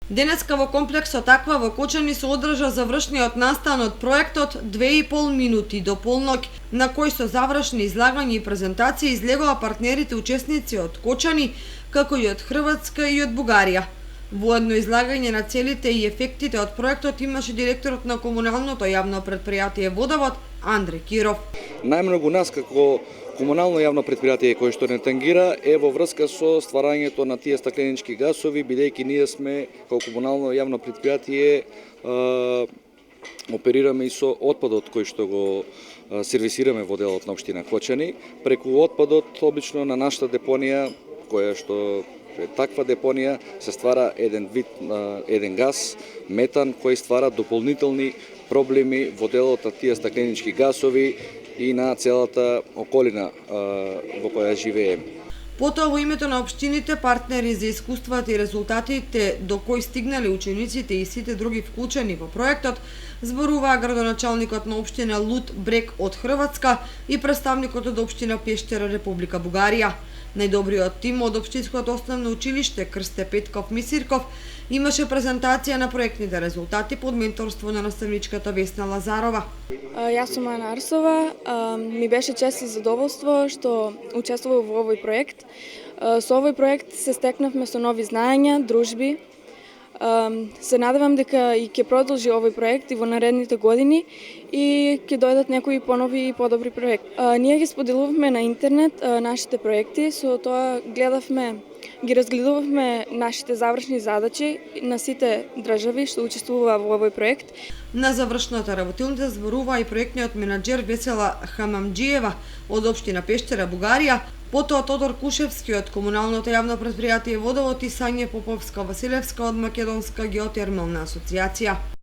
Денеска во комплексот Аква во Кочани се одржа завршниот настан од проектот 2,5 минути до полноќ, на кој со завршни излагања и презентации излегоа партнерите учесници од Кочани, како и од Хрватска и од Бугарија. Во едно излагање на целите и ефектите од проектот имаше директорот на комуналното јавно предпријатие Водовод Андре Киров. Најмногу нас како комунално јавно предпријатие кој што не тангира е во врска со стварањето на тие стакленички гасови, бидејќи ние сме како комунално јавно предпријатие оперираме и со отпадот кој што го сервисираме во делот на општина Кочани. Преку отпадот обично на нашата депонија, која што таква депонија, се ствара еден гас, метан, кој ствара дополнителни проблеми во делот на тие стакленички гасови и на целата околина во која живееме. Потоа во името на општините, партнери за искуствата и резултатите до кои стигнале учениците и сите други вклучени во проектот, зборуваа градоначалникот на општина Лут Брег од Хрватска и представникот од општина Пештера, Република Бугарија. Најдобриот тим од општинското основно училиште Крсте Петков Мисирков имаше презентација на проектните резултати под менторство на наставничката Весна Лазарова. Јас сум Ана Арсова. Ми беше чест и задоволство што учествував во овој проект. Со овој проект се стекнавме со нови знаења, дружби. Се надевам дека и ќе продолжи овој проект и во наредните години и ќе дојдат некои понови и подобри проекти. Ние ги споделувавме на интернет нашите проекти, со тоа ги разгледувавме нашите завршни задачи на сите држави што учествуваа во овој проект. На завршната работилница зборува и проектниот менаџер Весела Хамамџиева од општина Пештера, Бугарија, потоа Тодор Кушевски од комуналното јавно предпријатие Водовод и Сање Поповска Василевска од Македонска геотермална асоцијација.